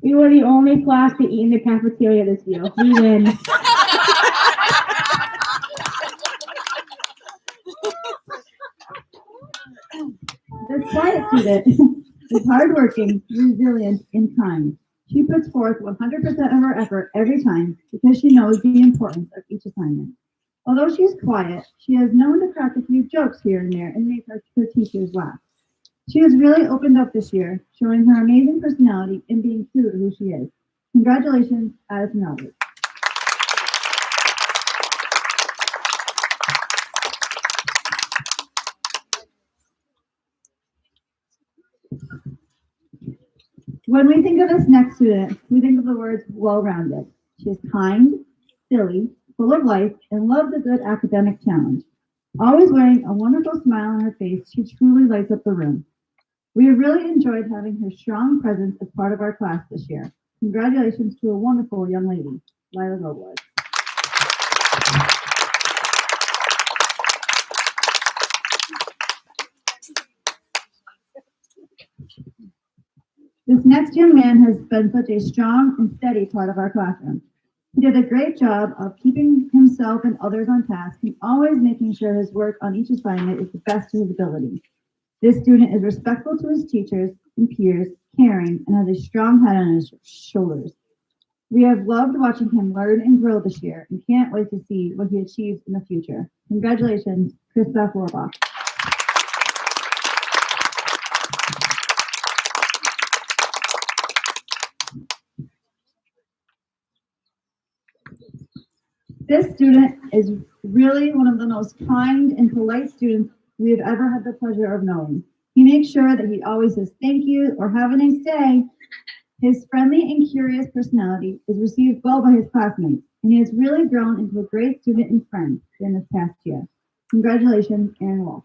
B: We were the only class to eat in the cafeteria this year. We win.
H: This quiet student is hardworking, resilient, and kind. She puts forth 100% of her effort every time because she knows the importance of each assignment. Although she is quiet, she has known to crack a few jokes here and there and make her teachers laugh. She has really opened up this year, showing her amazing personality and being true to who she is. Congratulations, Addison Albert. When we think of this next student, we think of the words well-rounded. She is kind, silly, full of life, and loves a good academic challenge. Always wearing a wonderful smile on her face, she truly lights up the room. We have really enjoyed having her strong presence as part of our class this year. Congratulations to a wonderful young lady, Lila Goldwood. This next young man has been such a strong and steady part of our classroom. He did a great job of keeping himself and others on task and always making sure his work on each assignment is the best to his ability. This student is respectful to his teachers and peers, caring, and has a strong head on his shoulders. We have loved watching him learn and grow this year and can't wait to see what he achieves in the future. Congratulations, Krista Forbach. This student is really one of the most kind and polite students we have ever had the pleasure of knowing. He makes sure that he always says thank you or have a nice day. His friendly and curious personality is received well by his classmates, and he has really grown into a great student and friend during this past year. Congratulations, Aaron Walsh.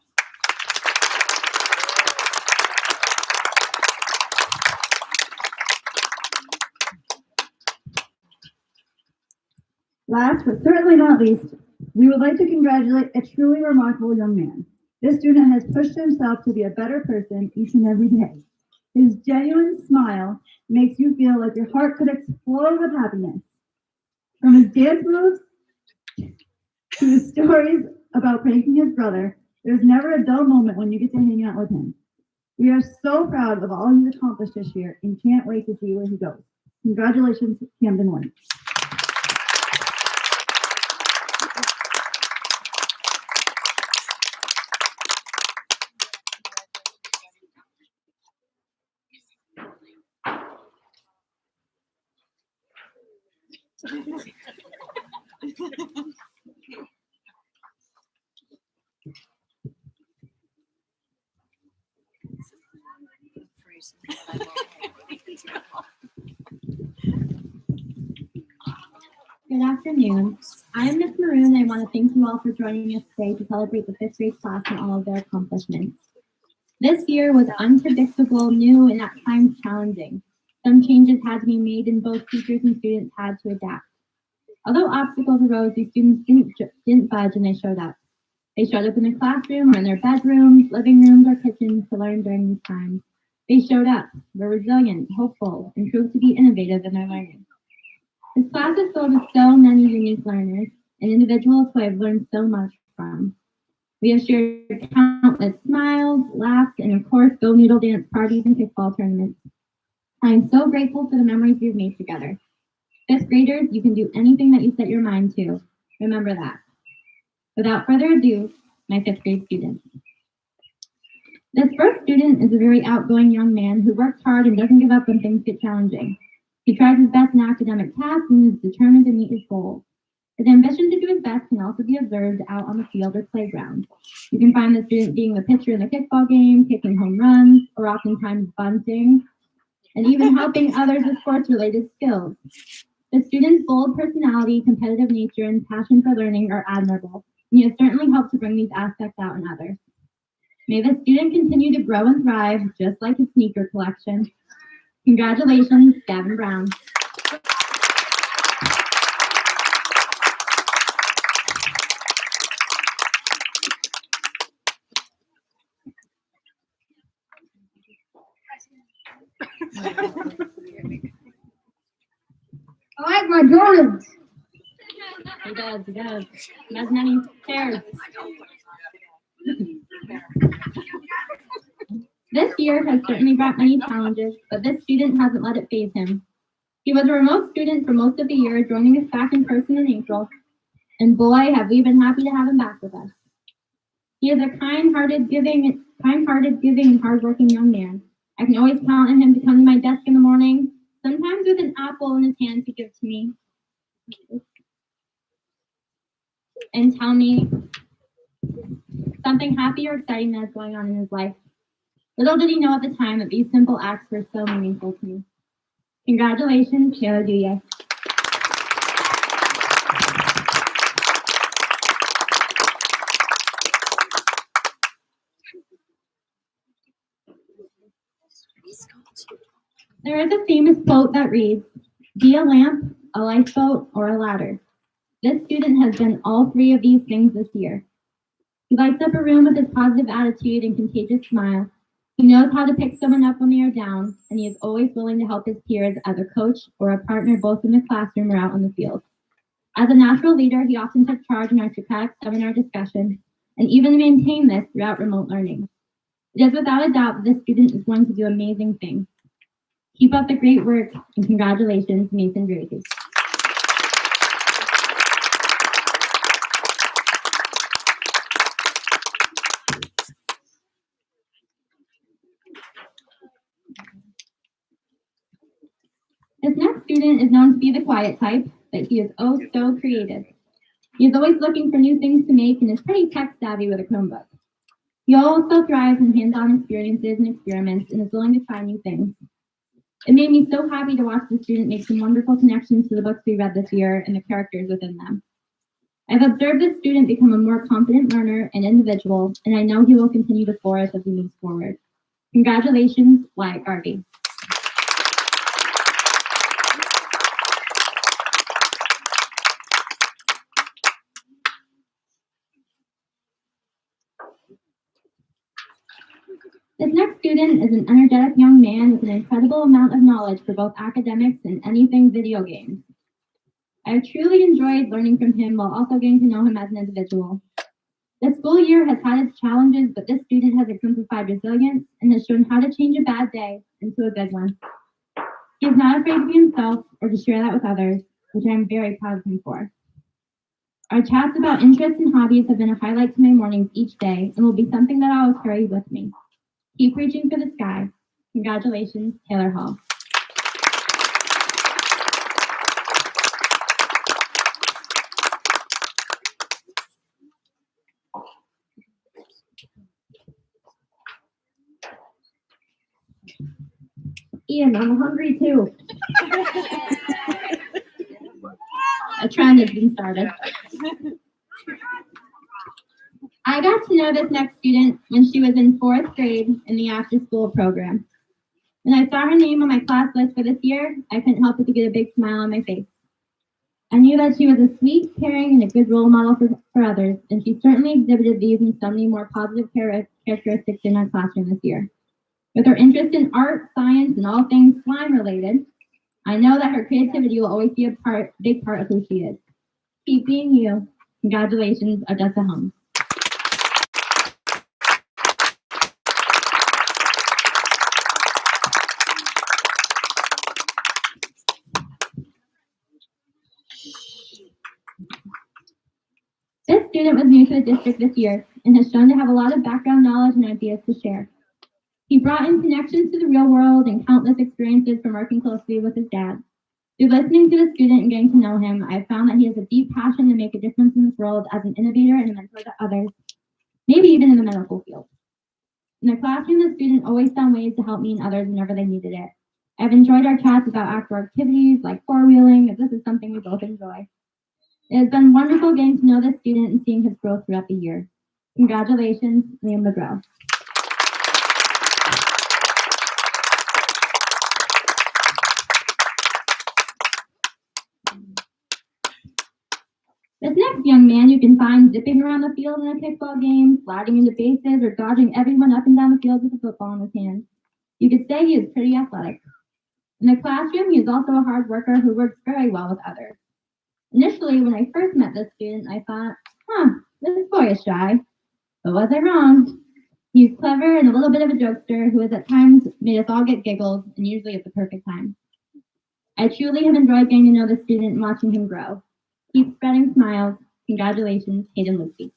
H: Last but certainly not least, we would like to congratulate a truly remarkable young man. This student has pushed himself to be a better person each and every day. His genuine smile makes you feel like your heart could explode with happiness. From his dance moves to his stories about pranking his brother, there's never a dull moment when you get to hang out with him. We are so proud of all he's accomplished this year and can't wait to see where he goes. Congratulations, Camden White.
F: Good afternoon. I am Miss Maroon, and I want to thank you all for joining us today to celebrate the fifth grade class and all of their accomplishments. This year was unpredictable, new, and at times challenging. Some changes had to be made, and both teachers and students had to adapt. Although obstacles arose, these students didn't budge, and they showed up. They showed up in their classroom or in their bedrooms, living rooms, or kitchens to learn during these times. They showed up, were resilient, hopeful, and proved to be innovative in their learning. This class is filled with so many unique learners and individuals who I've learned so much from. We have shared countless smiles, laughs, and of course, Go Noodle dance parties and kickball tournaments. I am so grateful for the memories we've made together. Fifth graders, you can do anything that you set your mind to. Remember that. Without further ado, my fifth grade students. This first student is a very outgoing young man who works hard and doesn't give up when things get challenging. He tries his best in academic tasks and is determined to meet his goals. His ambition to do his best can also be observed out on the field or playground. You can find the student being the pitcher in the kickball game, kicking home runs, or oftentimes bunting, and even helping others with sports-related skills. The student's bold personality, competitive nature, and passion for learning are admirable, and he has certainly helped to bring these aspects out in others. May the student continue to grow and thrive, just like his sneaker collection. Congratulations, Gavin Brown.
B: I like my Jordans.
F: He does. He has many pairs. This year has certainly brought many challenges, but this student hasn't let it faze him. He was a remote student for most of the year, joining us back in person in April, and boy, have we been happy to have him back with us. He is a kind-hearted, giving, and hardworking young man. I can always count on him to come to my desk in the morning, sometimes with an apple in his hand to give to me, and tell me something happy or exciting that's going on in his life. Little did he know at the time that these simple acts were so meaningful to me. Congratulations, Kjh. There is a famous quote that reads, "Be a lamp, a lifeboat, or a ladder." This student has been all three of these things this year. He lights up a room with his positive attitude and contagious smile. He knows how to pick someone up when they are down, and he is always willing to help his peers as a coach or a partner both in the classroom or out on the field. As a natural leader, he often took charge in our Socratic seminar discussions and even maintained this throughout remote learning. It is without a doubt that this student is going to do amazing things. Keep up the great work, and congratulations, Mason Drake. next student is known to be the quiet type, but he is oh so creative. He is always looking for new things to make and is pretty tech savvy with a Chromebook. He also thrives in hands-on experiences and experiments and is willing to try new things. It made me so happy to watch the student make some wonderful connections to the books we read this year and the characters within them. I've observed this student become a more confident learner and individual, and I know he will continue to flourish as he moves forward. Congratulations, Wyatt Garvey. This next student is an energetic young man with an incredible amount of knowledge for both academics and anything video games. I have truly enjoyed learning from him while also getting to know him as an individual. The school year has had its challenges, but this student has exemplified resilience and has shown how to change a bad day into a good one. He is not afraid to be himself or to share that with others, which I am very proud of him for. Our chats about interests and hobbies have been a highlight to my mornings each day and will be something that I will carry with me. Keep reaching for the sky. Congratulations, Taylor Hall. Ian, I'm hungry too. A trend has been started. I got to know this next student when she was in 4th grade in the after-school program. When I saw her name on my class list for this year, I couldn't help but to get a big smile on my face. I knew that she was a sweet, caring, and a good role model for others, and she certainly exhibited these and so many more positive characteristics in our classroom this year. With her interest in art, science, and all things slime-related, I know that her creativity will always be a big part of who she is. Keep being you. Congratulations, Odessa Holmes. This student was new to the district this year and has shown to have a lot of background knowledge and ideas to share. He brought in connections to the real world and countless experiences from working closely with his dad. Through listening to the student and getting to know him, I have found that he has a deep passion to make a difference in this world as an innovator and a mentor to others, maybe even in the medical field. In the classroom, the student always found ways to help me and others whenever they needed it. I've enjoyed our chats about outdoor activities like four-wheeling, as this is something we both enjoy. It has been wonderful getting to know this student and seeing his growth throughout the year. Congratulations, Liam McGraw. This next young man you can find zipping around the field in a kickball game, sliding into bases, or dodging everyone up and down the field with a football in his hand. You could say he is pretty athletic. In the classroom, he is also a hard worker who works very well with others. Initially, when I first met this student, I thought, this boy is shy. But was I wrong? He's clever and a little bit of a jokester who has at times made us all get giggles, and usually at the perfect time. I truly have enjoyed getting to know this student and watching him grow. Keep spreading smiles. Congratulations, Hayden Lucy.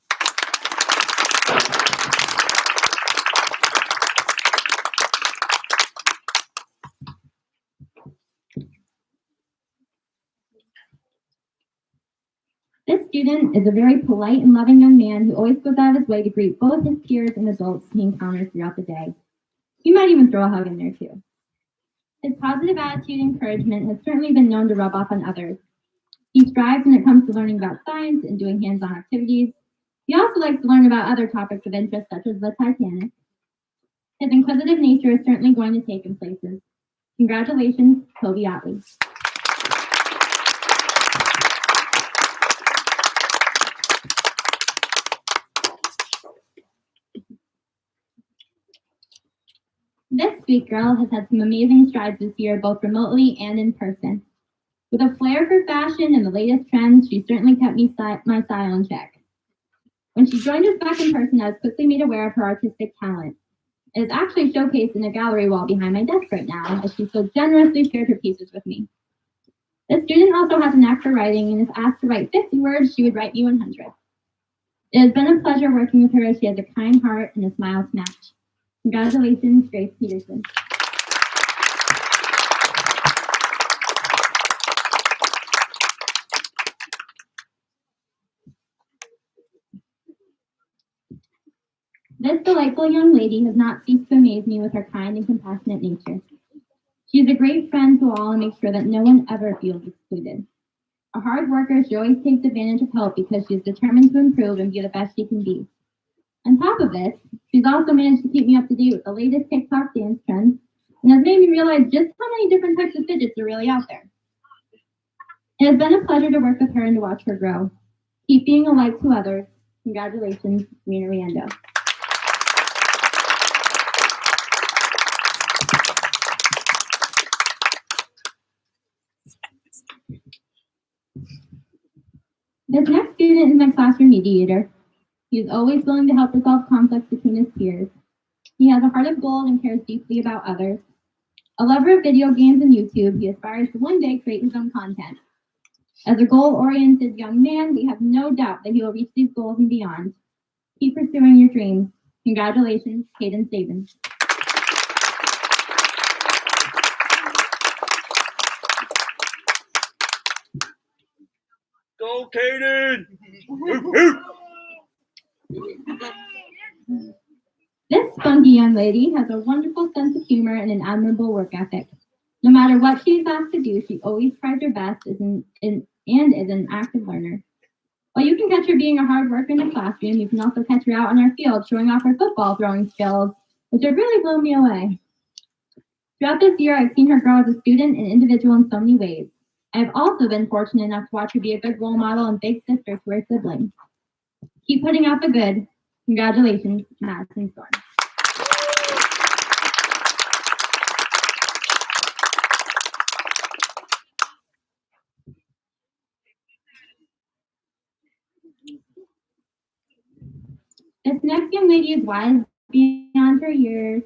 F: This student is a very polite and loving young man who always goes out of his way to greet both his peers and adults he encounters throughout the day. He might even throw a hug in there too. His positive attitude and encouragement has certainly been known to rub off on others. He strives when it comes to learning about science and doing hands-on activities. He also likes to learn about other topics of interest, such as the Titanic. His inquisitive nature is certainly going to take him places. Congratulations, Toby Otley. This sweet girl has had some amazing strides this year, both remotely and in person. With a flair for fashion and the latest trends, she certainly kept my style in check. When she joined us back in person, I was quickly made aware of her artistic talent. It is actually showcased in a gallery wall behind my desk right now, as she so generously shared her pieces with me. This student also has a knack for writing, and if asked to write 50 words, she would write me 100. It has been a pleasure working with her, as she has a kind heart and a smile to match. Congratulations, Grace Peterson. This delightful young lady has not ceased to amaze me with her kind and compassionate nature. She is a great friend to all and makes sure that no one ever feels excluded. A hard worker, she always takes advantage of help because she is determined to improve and be the best she can be. On top of this, she's also managed to keep me up to date with the latest TikTok dance trends and has made me realize just how many different types of fidgets are really out there. It has been a pleasure to work with her and to watch her grow. Keep being a light to others. Congratulations, Rena Riendo. This next student is my classroom mediator. He is always willing to help resolve conflicts between his peers. He has a heart of gold and cares deeply about others. A lover of video games and YouTube, he aspires to one day create his own content. As a goal-oriented young man, we have no doubt that he will reach these goals and beyond. Keep pursuing your dreams. Congratulations, Caden Sabin.
I: Go, Caden!
F: This spunky young lady has a wonderful sense of humor and an admirable work ethic. No matter what she is asked to do, she always tries her best and is an active learner. While you can catch her being a hard worker in the classroom, you can also catch her out on our field showing off her football throwing skills, which have really blown me away. Throughout this year, I've seen her grow as a student and individual in so many ways. I have also been fortunate enough to watch her be a good role model and big sister to her siblings. Keep putting out the good. Congratulations, Madison Storm. This next young lady is wise beyond her years.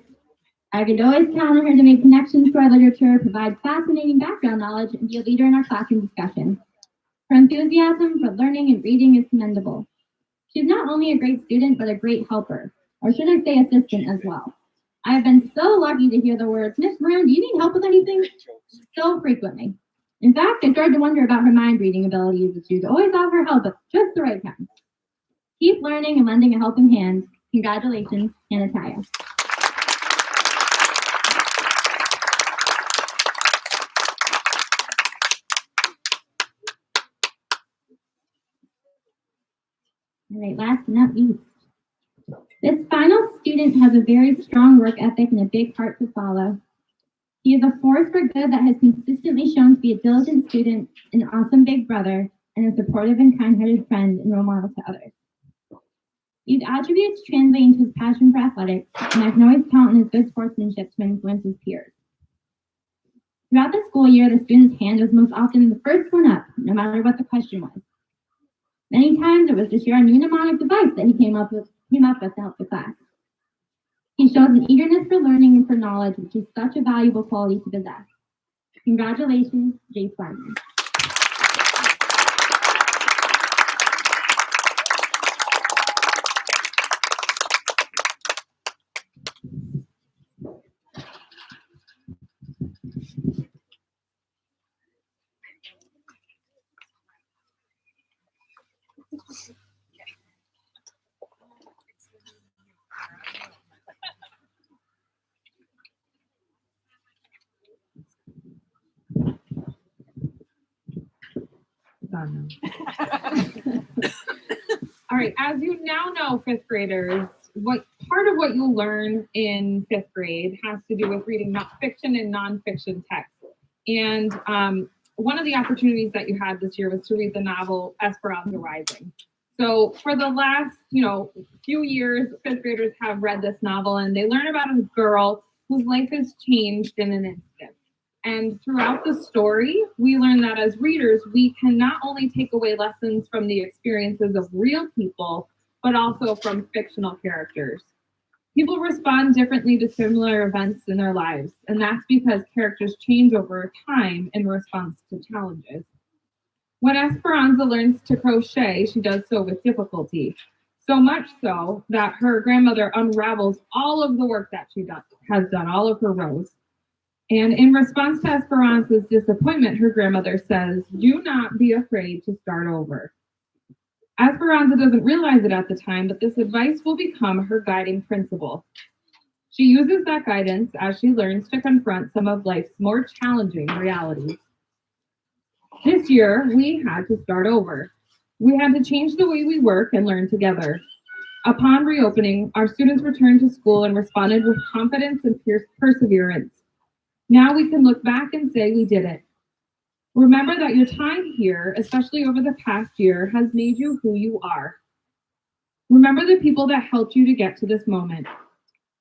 F: I could always count on her to make connections to our literature, provide fascinating background knowledge, and be a leader in our classroom discussion. Her enthusiasm for learning and reading is commendable. She's not only a great student, but a great helper, or should I say assistant as well. I have been so lucky to hear the words, "Miss Brown, do you need help with anything?" so frequently. In fact, I started to wonder about her mind reading abilities, as she would always offer help at just the right time. Keep learning and lending a helping hand. Congratulations, Anataya. All right, last but not least. This final student has a very strong work ethic and a big heart to follow. He is a force for good that has consistently shown to be a diligent student, an awesome big brother, and a supportive and kind-hearted friend and role model to others. These attributes translate into his passion for athletics, and I can always count on his good sportsmanship to influence his peers. Throughout the school year, the student's hand was most often the first one up, no matter what the question was. Many times it was to share a new mnemonic device that he came up with to help the class. He shows an eagerness for learning and for knowledge, which is such a valuable quality to possess. Congratulations, Jay Swagman.
C: All right, as you now know, fifth graders, what part of what you'll learn in fifth grade has to do with reading fiction and nonfiction text. And one of the opportunities that you had this year was to read the novel Esperanza Rising. So for the last, few years, fifth graders have read this novel and they learn about a girl whose life has changed in an instant. And throughout the story, we learn that as readers, we can not only take away lessons from the experiences of real people, but also from fictional characters. People respond differently to similar events in their lives, and that's because characters change over time in response to challenges. When Esperanza learns to crochet, she does so with difficulty, so much so that her grandmother unravels all of the work that she has done, all of her rows. And in response to Esperanza's disappointment, her grandmother says, "Do not be afraid to start over." Esperanza doesn't realize it at the time, but this advice will become her guiding principle. She uses that guidance as she learns to confront some of life's more challenging realities. This year, we had to start over. We had to change the way we work and learn together. Upon reopening, our students returned to school and responded with confidence and perseverance. Now we can look back and say we did it. Remember that your time here, especially over the past year, has made you who you are. Remember the people that helped you to get to this moment.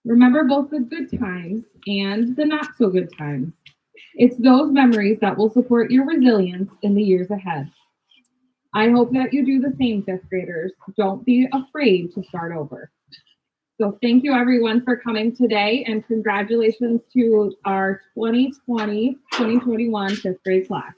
C: Remember both the good times and the not so good times. It's those memories that will support your resilience in the years ahead. I hope that you do the same, fifth graders. Don't be afraid to start over. So thank you everyone for coming today, and congratulations to our 2020-2021 fifth grade class.